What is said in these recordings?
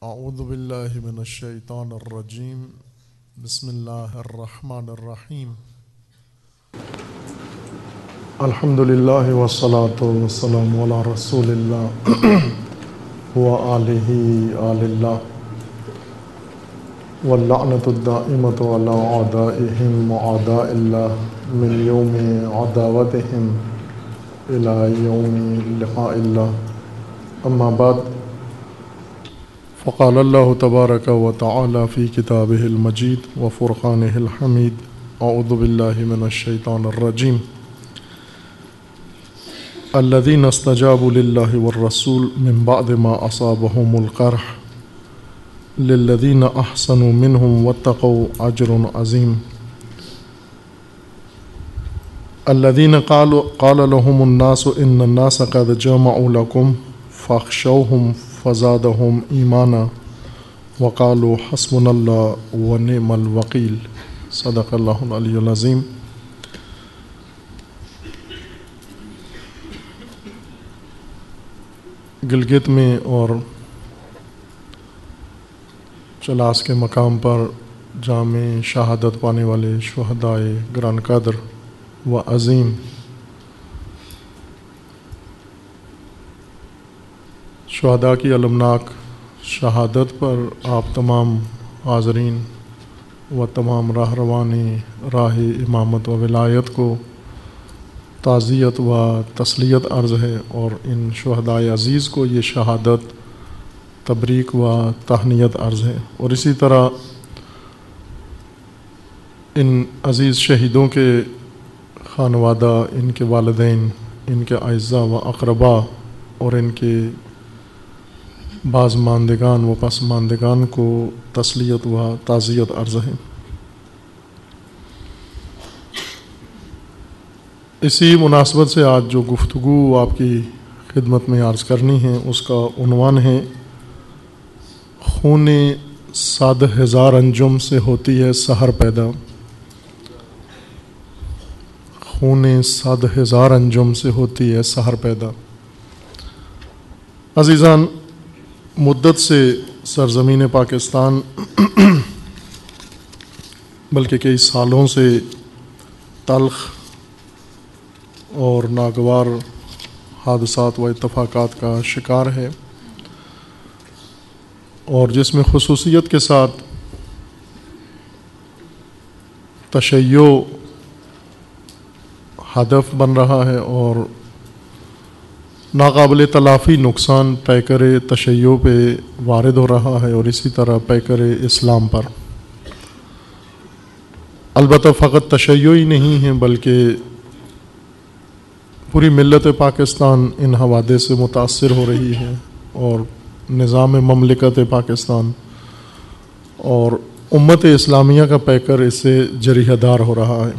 اعوذ باللہ من الشیطان الرجیم بسم اللہ الرحمن الرحیم الحمد للہ والصلاة والسلام علی رسول اللہ وآلہ آل اللہ واللعنۃ الدائمۃ علی اعدائہم وأعداء اللہ من یوم عداوتہم الی یوم لقاء اللہ اما بعد فقال اللہ تبارک و تعالی فی کتابہ المجید و فرقانہ الحمید اعوذ باللہ من الشیطان الرجیم الذین استجابوا للہ والرسول من بعد ما اصابهم القرح للذین احسنوا منهم واتقوا اجر عظیم الذین قال لهم الناس ان الناس قد جمعوا لكم فاخشوهم فزادهم ایمانا وقالوا حسبنا اللہ ونعم الوکیل صدق اللہ العلی العظیم۔ گلگت میں اور چلاس کے مقام پر جامع شہادت پانے والے شہدائے گران قدر و عظیم شہداء کی المناک شہادت پر آپ تمام حاضرین و تمام راہ روانی راہ امامت و ولایت کو تعزیت و تسلیت عرض ہے، اور ان شہداء عزیز کو یہ شہادت تبریک و تہنیت عرض ہے، اور اسی طرح ان عزیز شہیدوں کے خانوادہ، ان کے والدین، ان کے اعزاء و اقرباء اور ان کے بعض ماندگان و پسماندگان کو تسلیت و تعزیت عرض ہے۔ اسی مناسبت سے آج جو گفتگو آپ کی خدمت میں عرض کرنی ہے اس کا عنوان ہے خون 100,000 انجم سے ہوتی ہے سحر پیدا۔ خون 100,000 انجم سے ہوتی ہے سحر پیدا۔ عزیزان، مدت سے سرزمین پاکستان بلکہ کئی سالوں سے تلخ اور ناگوار حادثات و اتفاقات کا شکار ہے، اور جس میں خصوصیت کے ساتھ تشیع ہدف بن رہا ہے اور ناقابل تلافی نقصان پیکر تشیع پہ وارد ہو رہا ہے، اور اسی طرح پیکر اسلام پر۔ البتہ فقط تشیع ہی نہیں ہے بلکہ پوری ملت پاکستان ان حوادث سے متاثر ہو رہی ہے، اور نظام مملکت پاکستان اور امت اسلامیہ کا پیکر اس سے جریحہ دار ہو رہا ہے۔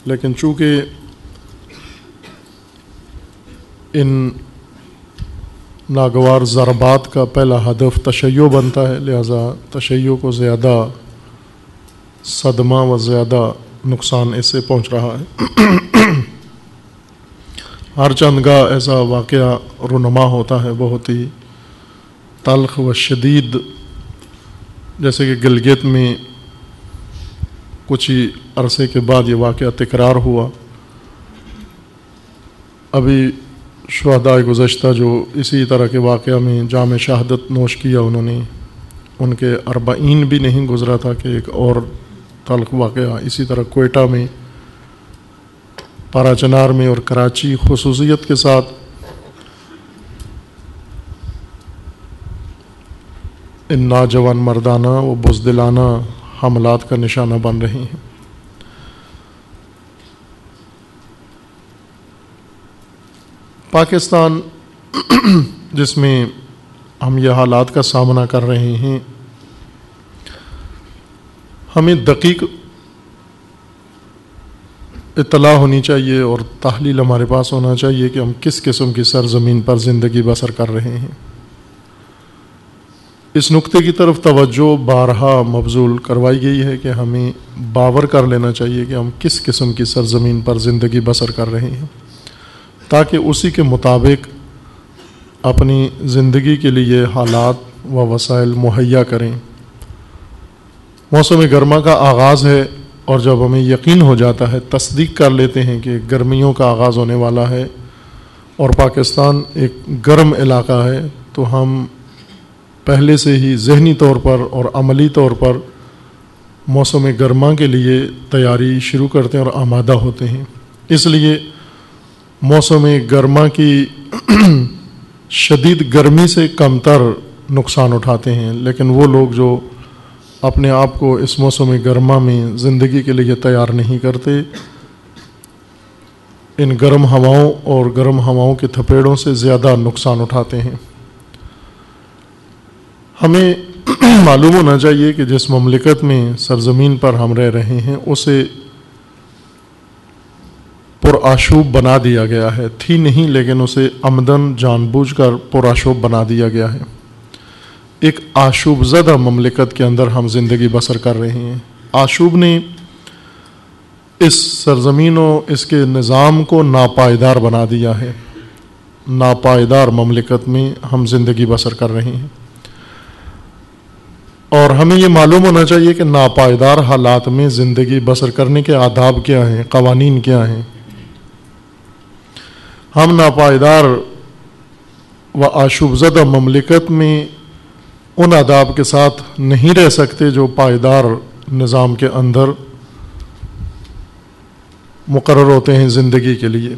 لیکن چونکہ ان ناگوار ضربات کا پہلا ہدف تشیع بنتا ہے، لہذا تشیع کو زیادہ صدمہ و زیادہ نقصان اس سے پہنچ رہا ہے۔ ہر چند گاہ ایسا واقعہ رونما ہوتا ہے بہت ہی تلخ و شدید، جیسے کہ گلگت میں کچھ ہی عرصے کے بعد یہ واقعہ تکرار ہوا۔ ابھی شہداء گزشتہ جو اسی طرح کے واقعہ میں جام شہادت نوش کیا، ان کے 40 بھی نہیں گزرا تھا کہ ایک اور تلخ واقعہ اسی طرح کوئٹہ میں، پارا چنار میں اور کراچی خصوصیت کے ساتھ ان نوجوان مردانہ و بزدلانہ حملات کا نشانہ بن رہی ہیں۔ پاکستان جس میں ہم یہ حالات کا سامنا کر رہے ہیں، ہمیں دقیق اطلاع ہونی چاہیے اور تحلیل ہمارے پاس ہونا چاہیے کہ ہم کس قسم کی سرزمین پر زندگی بسر کر رہے ہیں۔ اس نقطے کی طرف توجہ بارہا مبذول کروائی گئی ہے کہ ہمیں باور کر لینا چاہیے کہ ہم کس قسم کی سرزمین پر زندگی بسر کر رہے ہیں، تاکہ اسی کے مطابق اپنی زندگی کے لیے حالات و وسائل مہیا کریں۔ موسم گرما کا آغاز ہے اور جب ہمیں یقین ہو جاتا ہے، تصدیق کر لیتے ہیں کہ گرمیوں کا آغاز ہونے والا ہے اور پاکستان ایک گرم علاقہ ہے، تو ہم پہلے سے ہی ذہنی طور پر اور عملی طور پر موسم گرما کے لیے تیاری شروع کرتے ہیں اور آمادہ ہوتے ہیں۔ اس لیے موسم گرما کی شدید گرمی سے کم تر نقصان اٹھاتے ہیں، لیکن وہ لوگ جو اپنے آپ کو اس موسم گرما میں زندگی کے لیے تیار نہیں کرتے، ان گرم ہواؤں اور گرم ہواؤں کے تھپیڑوں سے زیادہ نقصان اٹھاتے ہیں۔ ہمیں معلوم ہونا چاہیے کہ جس مملکت میں سرزمین پر ہم رہ رہے ہیں اسے پرآشوب بنا دیا گیا ہے، تھی نہیں لیکن اسے عمدن جان بوجھ کر پرآشوب بنا دیا گیا ہے۔ ایک آشوب زدہ مملکت کے اندر ہم زندگی بسر کر رہے ہیں۔ آشوب نے اس سرزمین و اس کے نظام کو ناپائیدار بنا دیا ہے۔ ناپائیدار مملکت میں ہم زندگی بسر کر رہے ہیں، اور ہمیں یہ معلوم ہونا چاہیے کہ ناپائیدار حالات میں زندگی بسر کرنے کے آداب کیا ہیں، قوانین کیا ہیں۔ ہم ناپائیدار و آشوب زدہ مملکت میں ان آداب کے ساتھ نہیں رہ سکتے جو پائیدار نظام کے اندر مقرر ہوتے ہیں زندگی کے لیے۔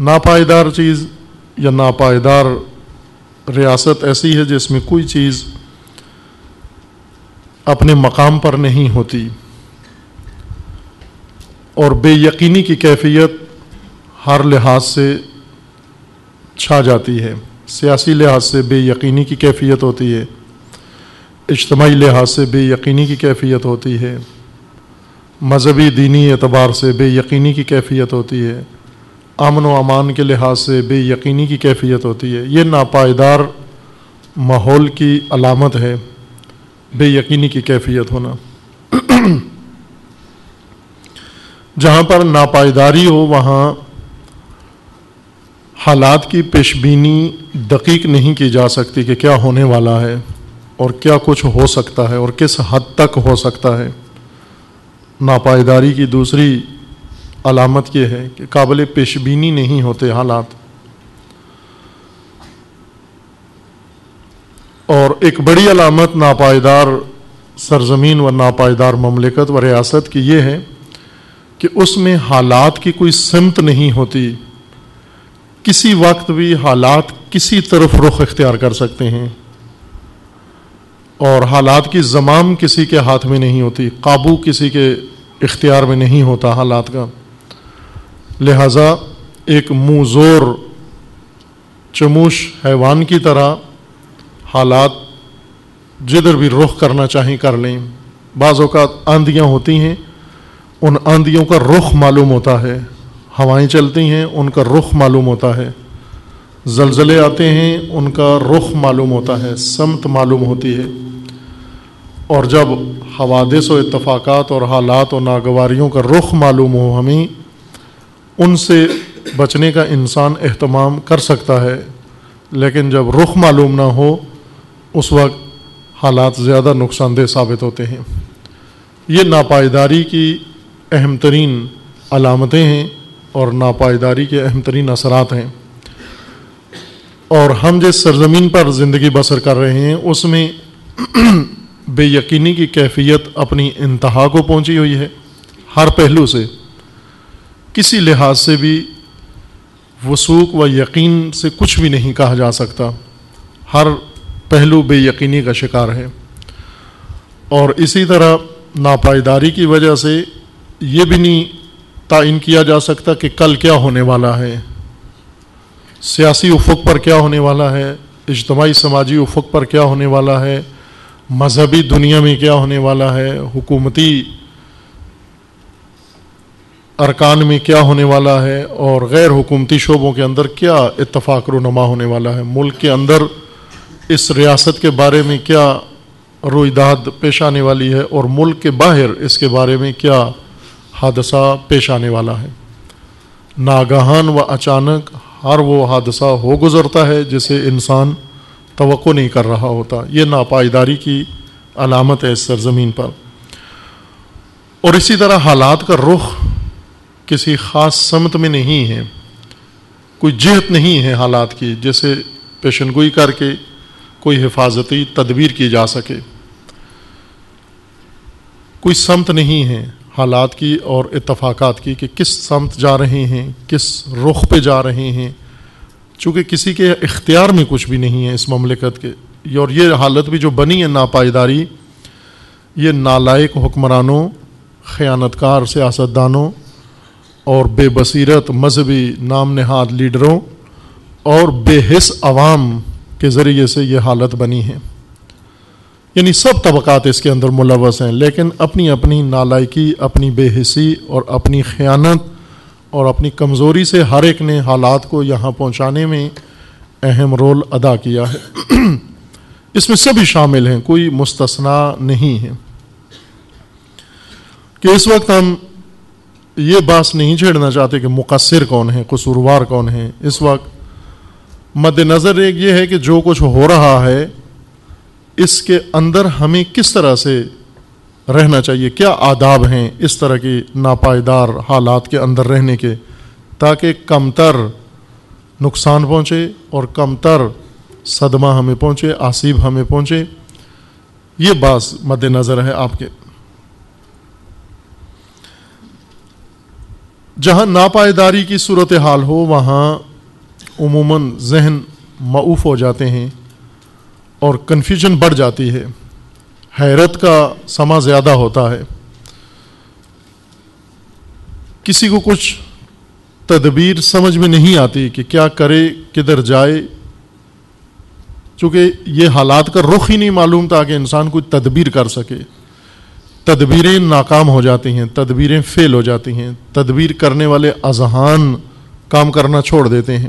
ناپائیدار چیز یا ناپائیدار ریاست ایسی ہے جس میں کوئی چیز اپنے مقام پر نہیں ہوتی، اور بے یقینی کی کیفیت ہر لحاظ سے چھا جاتی ہے۔ سیاسی لحاظ سے بے یقینی کی کیفیت ہوتی ہے، اجتماعی لحاظ سے بے یقینی کی کیفیت ہوتی ہے، مذہبی دینی اعتبار سے بے یقینی کی کیفیت ہوتی ہے، امن و امان کے لحاظ سے بے یقینی کی کیفیت ہوتی ہے۔ یہ ناپائیدار ماحول کی علامت ہے، بے یقینی کی کیفیت ہونا۔ جہاں پر ناپائیداری ہو وہاں حالات کی پیش بینی دقیق نہیں کی جا سکتی کہ کیا ہونے والا ہے اور کیا کچھ ہو سکتا ہے اور کس حد تک ہو سکتا ہے۔ ناپائیداری کی دوسری علامت یہ ہے کہ قابل پیش بینی نہیں ہوتے حالات۔ اور ایک بڑی علامت ناپائیدار سرزمین و ناپائیدار مملکت و ریاست کی یہ ہے کہ اس میں حالات کی کوئی سمت نہیں ہوتی۔ کسی وقت بھی حالات کسی طرف رخ اختیار کر سکتے ہیں، اور حالات کی زمام کسی کے ہاتھ میں نہیں ہوتی، قابو کسی کے اختیار میں نہیں ہوتا حالات کا۔ لہٰذا ایک منہ زور چموش حیوان کی طرح حالات جدھر بھی رخ کرنا چاہیں کر لیں۔ بعض اوقات آندھیاں ہوتی ہیں، ان آندھیوں کا رخ معلوم ہوتا ہے، ہوائیں چلتی ہیں ان کا رخ معلوم ہوتا ہے، زلزلے آتے ہیں ان کا رخ معلوم ہوتا ہے، سمت معلوم ہوتی ہے۔ اور جب حوادث و اتفاقات اور حالات و ناگواریوں کا رخ معلوم ہو ہمیں، ان سے بچنے کا انسان اہتمام کر سکتا ہے، لیکن جب رخ معلوم نہ ہو اس وقت حالات زیادہ نقصان دہ ثابت ہوتے ہیں۔ یہ ناپائیداری کی اہم ترین علامتیں ہیں اور ناپائیداری کے اہم ترین اثرات ہیں۔ اور ہم جس سرزمین پر زندگی بسر کر رہے ہیں اس میں بے یقینی کی کیفیت اپنی انتہا کو پہنچی ہوئی ہے، ہر پہلو سے، کسی لحاظ سے بھی وثوق و یقین سے کچھ بھی نہیں کہا جا سکتا، ہر پہلو بے یقینی کا شکار ہے۔ اور اسی طرح ناپائیداری کی وجہ سے یہ بھی نہیں تعین کیا جا سکتا کہ کل کیا ہونے والا ہے، سیاسی افق پر کیا ہونے والا ہے، اجتماعی سماجی افق پر کیا ہونے والا ہے، مذہبی دنیا میں کیا ہونے والا ہے، حکومتی ارکان میں کیا ہونے والا ہے، اور غیر حکومتی شعبوں کے اندر کیا اتفاق رونما ہونے والا ہے، ملک کے اندر اس ریاست کے بارے میں کیا رویداد پیش آنے والی ہے، اور ملک کے باہر اس کے بارے میں کیا حادثہ پیش آنے والا ہے۔ ناگہان و اچانک ہر وہ حادثہ ہو گزرتا ہے جسے انسان توقع نہیں کر رہا ہوتا. یہ ناپائیداری کی علامت ہے اس سرزمین پر. اور اسی طرح حالات کا رخ کسی خاص سمت میں نہیں ہے، کوئی جہت نہیں ہے حالات کی جیسے پیشن گوئی کر کے کوئی حفاظتی تدبیر کی جا سکے. کوئی سمت نہیں ہے حالات کی اور اتفاقات کی کہ کس سمت جا رہے ہیں، کس رخ پہ جا رہے ہیں، چونکہ کسی کے اختیار میں کچھ بھی نہیں ہے اس مملکت کے. اور یہ حالت بھی جو بنی ہے ناپائیداری، یہ نالائق حکمرانوں، خیانتکار سیاستدانوں اور بے بصیرت مذہبی نام نہاد لیڈروں اور بے حس عوام کے ذریعے سے یہ حالت بنی ہے. یعنی سب طبقات اس کے اندر ملوث ہیں، لیکن اپنی اپنی نالائکی، اپنی بے حسی اور اپنی خیانت اور اپنی کمزوری سے ہر ایک نے حالات کو یہاں پہنچانے میں اہم رول ادا کیا ہے. اس میں سبھی شامل ہیں، کوئی مستثنا نہیں ہے. کہ اس وقت ہم یہ بات نہیں چھیڑنا چاہتے کہ مقصر کون ہے، قصوروار کون ہے. اس وقت مد نظر ایک یہ ہے کہ جو کچھ ہو رہا ہے اس کے اندر ہمیں کس طرح سے رہنا چاہیے، کیا آداب ہیں اس طرح کی ناپائیدار حالات کے اندر رہنے کے، تاکہ کم تر نقصان پہنچے اور کم تر صدمہ ہمیں پہنچے، آسیب ہمیں پہنچے. یہ بات مد نظر ہے آپ کے. جہاں ناپائیداری کی صورتحال ہو وہاں عموماً ذہن معوف ہو جاتے ہیں اور کنفیوژن بڑھ جاتی ہے، حیرت کا سما زیادہ ہوتا ہے. کسی کو کچھ تدبیر سمجھ میں نہیں آتی کہ کیا کرے، کدھر جائے، چونکہ یہ حالات کا رخ ہی نہیں معلوم تھا کہ انسان کوئی تدبیر کر سکے. تدبیریں ناکام ہو جاتی ہیں، تدبیریں فیل ہو جاتی ہیں، تدبیر کرنے والے اذہان کام کرنا چھوڑ دیتے ہیں.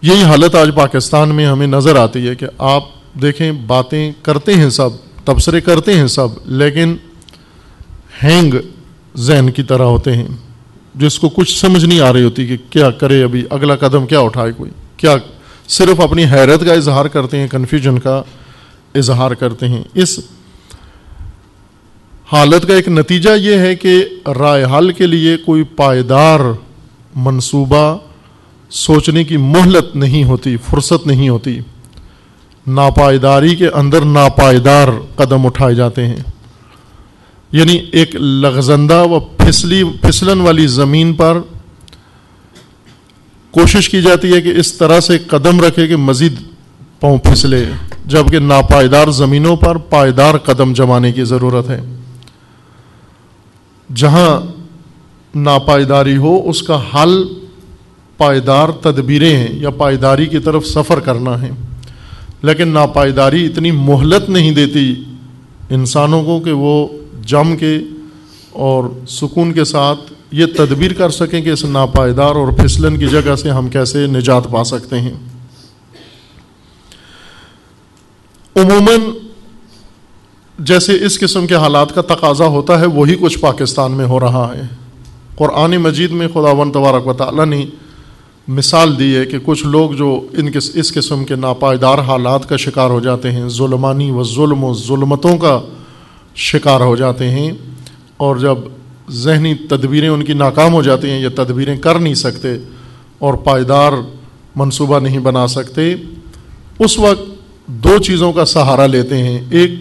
یہی حالت آج پاکستان میں ہمیں نظر آتی ہے کہ آپ دیکھیں باتیں کرتے ہیں سب، تبصرے کرتے ہیں سب، لیکن ہینگ ذہن کی طرح ہوتے ہیں جس کو کچھ سمجھ نہیں آ رہی ہوتی کہ کیا کرے، ابھی اگلا قدم کیا اٹھائے کوئی، کیا صرف اپنی حیرت کا اظہار کرتے ہیں، کنفیوژن کا اظہار کرتے ہیں. اس حالت کا ایک نتیجہ یہ ہے کہ رائے حل کے لیے کوئی پائیدار منصوبہ سوچنے کی مہلت نہیں ہوتی، فرصت نہیں ہوتی. ناپائیداری کے اندر ناپائیدار قدم اٹھائے جاتے ہیں. یعنی ایک لغزندہ و پھسلن والی زمین پر کوشش کی جاتی ہے کہ اس طرح سے قدم رکھے کہ مزید پاؤں پھسلے، جبکہ ناپائیدار زمینوں پر پائیدار قدم جمانے کی ضرورت ہے. جہاں ناپائیداری ہو اس کا حل پائیدار تدبیریں ہیں یا پائیداری کی طرف سفر کرنا ہے. لیکن ناپائیداری اتنی مہلت نہیں دیتی انسانوں کو کہ وہ جم کے اور سکون کے ساتھ یہ تدبیر کر سکیں کہ اس ناپائیدار اور پھسلن کی جگہ سے ہم کیسے نجات پا سکتے ہیں. عموماً جیسے اس قسم کے حالات کا تقاضا ہوتا ہے وہی کچھ پاکستان میں ہو رہا ہے. قرآن مجید میں خداوند تبارک و تعالیٰ نے مثال دی ہے کہ کچھ لوگ جو اس قسم کے ناپائیدار حالات کا شکار ہو جاتے ہیں، ظلمانی و ظلم و ظلمتوں کا شکار ہو جاتے ہیں، اور جب ذہنی تدبیریں ان کی ناکام ہو جاتی ہیں، یہ تدبیریں کر نہیں سکتے اور پائیدار منصوبہ نہیں بنا سکتے، اس وقت دو چیزوں کا سہارا لیتے ہیں. ایک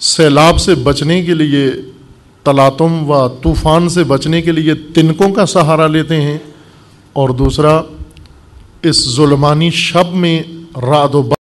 سیلاب سے بچنے کے لیے، تلاطم و طوفان سے بچنے کے لیے تنکوں کا سہارا لیتے ہیں، اور دوسرا اس ظلمانی شب میں رعد و